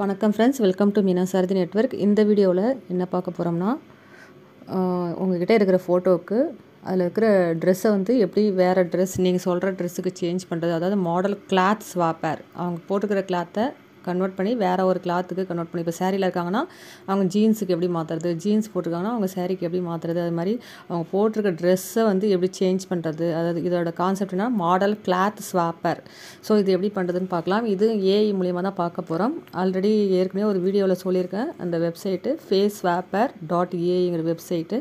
வணக்கம் friends, welcome to Meena Sarathi network. இந்த வீடியோவில் என்ன பார்க்க போகிறோம்னா, உங்கள்கிட்ட இருக்கிற ஃபோட்டோவுக்கு அதில் இருக்கிற ட்ரெஸ்ஸை வந்து எப்படி வேறு ட்ரெஸ் நீங்கள் சொல்கிற ட்ரெஸ்ஸுக்கு சேஞ்ச் பண்ணுறது. அதாவது மாடல் கிளாத் ஸ்வாப்பர், அவங்க போட்டுக்கிற கிளாத்தை கன்வெர்ட் பண்ணி வேறு ஒரு கிளாத்துக்கு கன்வெர்ட் பண்ணி, இப்போ சேரீயில் இருக்காங்கன்னா அவங்க ஜீன்ஸுக்கு எப்படி மாற்றுறது, ஜீன்ஸ் போட்டிருக்காங்கன்னா அவங்க சேரீக்கு எப்படி மாற்றுறது, அது மாதிரி அவங்க போட்டிருக்க ட்ரெஸ்ஸை வந்து எப்படி சேஞ்ச் பண்ணுறது. அதாவது இதோட கான்செப்ட்னா மாடல் கிளாத் ஸ்வாப்பர். ஸோ இது எப்படி பண்ணுறதுன்னு பார்க்கலாம். இது ஏஐ மூலியமாக தான் பார்க்க போகிறோம். ஆல்ரெடி ஏற்கனவே ஒரு வீடியோவில் சொல்லியிருக்கேன். அந்த வெப்சைட்டு faceswapper.ai வெப்சைட்டு.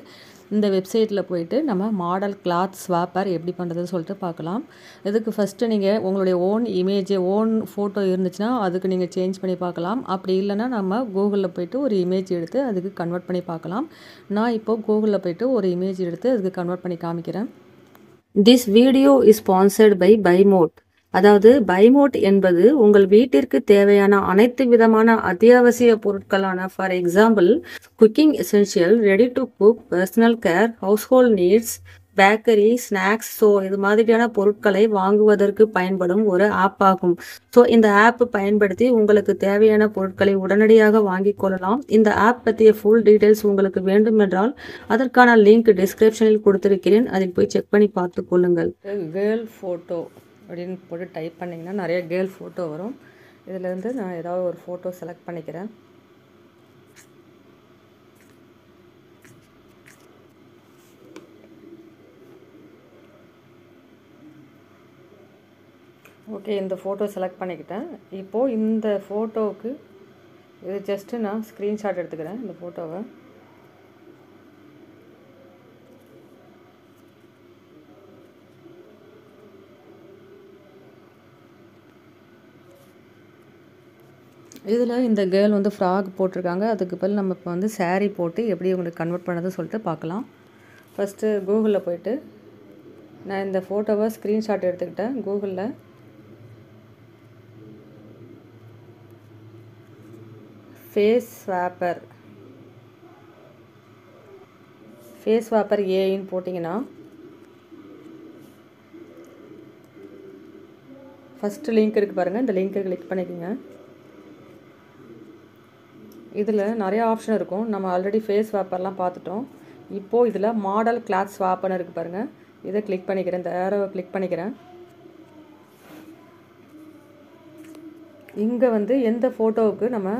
இந்த வெப்சைட்டில் போயிட்டு நம்ம மாடல் கிளாத் ஸ்வாப்பர் எப்படி பண்ணுறதுன்னு சொல்லிட்டு பார்க்கலாம். இதுக்கு ஃபஸ்ட்டு நீங்கள் உங்களுடைய ஓன் ஃபோட்டோ இருந்துச்சுன்னா அதுக்கு நீங்கள் சேஞ்ச் பண்ணி பார்க்கலாம். அப்படி இல்லைன்னா நம்ம கூகுளில் போய்ட்டு ஒரு இமேஜ் எடுத்து அதுக்கு கன்வெர்ட் பண்ணி பார்க்கலாம். நான் இப்போது கூகுளில் போய்ட்டு ஒரு இமேஜ் எடுத்து அதுக்கு கன்வெர்ட் பண்ணி காமிக்கிறேன். This video is sponsored by பைமோட். அதாவது பைமோட் என்பது உங்கள் வீட்டிற்கு தேவையான அனைத்து விதமான அத்தியாவசிய பொருட்களான, for example cooking essential, ready to cook, personal care, household needs, bakery, snacks, so இது மாதிரியான பொருட்களை வாங்குவதற்கு பயன்படும் ஒரு ஆப் ஆகும். ஸோ இந்த ஆப் பயன்படுத்தி உங்களுக்கு தேவையான பொருட்களை உடனடியாக வாங்கிக் கொள்ளலாம். இந்த ஆப் பற்றிய ஃபுல் டீட்டெயில்ஸ் உங்களுக்கு வேண்டுமென்றால் அதற்கான லிங்க் டிஸ்கிரிப்ஷனில் கொடுத்திருக்கிறேன். அதில் போய் செக் பண்ணி பார்த்து கொள்ளுங்கள். கேர்ள் ஃபோட்டோ அப்படின்னு போட்டு டைப் பண்ணிங்கன்னா நிறைய கேர்ள் ஃபோட்டோ வரும். இதிலேருந்து நான் ஏதாவது ஒரு ஃபோட்டோ செலக்ட் பண்ணிக்கிறேன். ஓகே, இந்த ஃபோட்டோ செலக்ட் பண்ணிக்கிட்டேன். இப்போது இந்த ஃபோட்டோவுக்கு இது ஜஸ்ட்டு நான் ஸ்க்ரீன்ஷாட் எடுத்துக்கிறேன். இந்த ஃபோட்டோவை இதில் இந்த கேர்ள் வந்து ஃப்ராக் போட்டிருக்காங்க. அதுக்கு பதில் நம்ம இப்போ வந்து saree போட்டு எப்படி உங்களுக்கு கன்வெர்ட் பண்ணதுன்னு சொல்லிட்டு பார்க்கலாம். ஃபஸ்ட்டு கூகுளில் போய்ட்டு நான் இந்த ஃபோட்டோவை ஸ்க்ரீன்ஷாட் எடுத்துக்கிட்டேன். கூகுளில் ஃபேஸ்வாப்பர் ஏஐன்னு போட்டிங்கன்னா ஃபஸ்ட்டு லிங்க் இருக்குது பாருங்கள். இந்த லிங்க்கை கிளிக் பண்ணிக்கோங்க. இதில் நிறைய ஆப்ஷன் இருக்கும். நம்ம ஆல்ரெடி ஃபேஸ்வாப்பர்லாம் பார்த்துட்டோம். இப்போது இதில் மாடல் கிளாத் ஸ்வாப்பர்னு இருக்குது பாருங்கள். இதை கிளிக் பண்ணிக்கிறேன். இந்த ஏரோவை கிளிக் பண்ணிக்கிறேன். இங்கே வந்து எந்த ஃபோட்டோவுக்கு நம்ம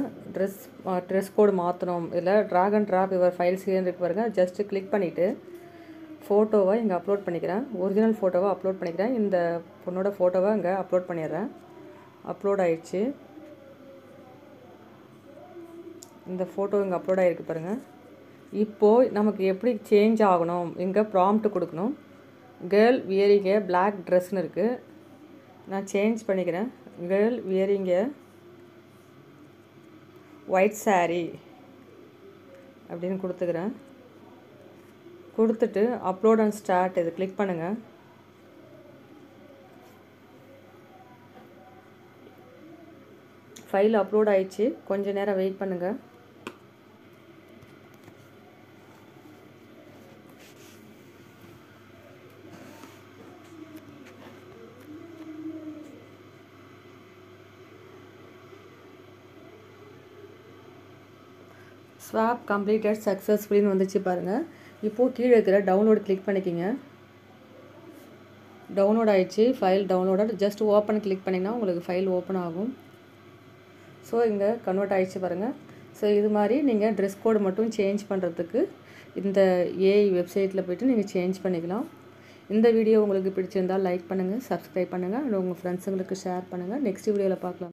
ட்ரெஸ் கோடு மாற்றணும், இதில் drag and drop your files இருக்கு பாருங்கள். ஜஸ்ட்டு கிளிக் பண்ணிவிட்டு ஃபோட்டோவை இங்கே அப்லோட் பண்ணிக்கிறேன். ஒரிஜினல் ஃபோட்டோவை அப்லோட் பண்ணிக்கிறேன். இந்த பொண்ணோட ஃபோட்டோவை இங்கே அப்லோட் பண்ணிடுறேன். அப்லோட் ஆயிடுச்சு. இந்த ஃபோட்டோ இங்கே அப்லோட் ஆகிருக்கு பாருங்கள். இப்போது நமக்கு எப்படி சேஞ்ச் ஆகணும், இங்கே ப்ராம்ப்ட் கொடுக்கணும். கேர்ள் வியரிங் ஏ பிளாக் ட்ரெஸ்ன்னு இருக்குது. நான் சேஞ்ச் பண்ணிக்கிறேன். கேர்ள் வியரிங் ஏ ஒயிட் saree அப்படின்னு கொடுத்துக்கிறேன். கொடுத்துட்டு அப்லோட் அண்ட் ஸ்டார்ட் இது கிளிக் பண்ணுங்கள். ஃபைல் அப்லோட் ஆயிடுச்சு. கொஞ்சம் நேரம் வெயிட் பண்ணுங்கள். ஸ்வாப் கம்ப்ளீட்டட் சக்ஸஸ்ஃபுல்லின்னு வந்துச்சு பாருங்கள். இப்போது கீழே இருக்கிற டவுன்லோட் கிளிக் பண்ணிக்கிங்க. டவுன்லோட் ஆகிடுச்சு. File download. Just open click பண்ணிங்கன்னா உங்களுக்கு ஃபைல் ஓப்பன் ஆகும். ஸோ இங்கே கன்வெர்ட் ஆகிடுச்சு பாருங்கள். ஸோ இது மாதிரி நீங்கள் ட்ரெஸ் கோடு மட்டும் சேஞ்ச் பண்ணுறதுக்கு இந்த ஏஐ வெப்சைட்டில் போய்ட்டு நீங்கள் சேஞ்ச் பண்ணிக்கலாம். இந்த வீடியோ உங்களுக்கு பிடிச்சிருந்தால் லைக் பண்ணுங்கள், சப்ஸ்கிரைப் பண்ணுங்கள், அண்ட் உங்கள் ஃப்ரெண்ட்ஸுங்களுக்கு ஷேர் பண்ணுங்கள். நெக்ஸ்ட் வீடியோவில் பார்க்கலாம்.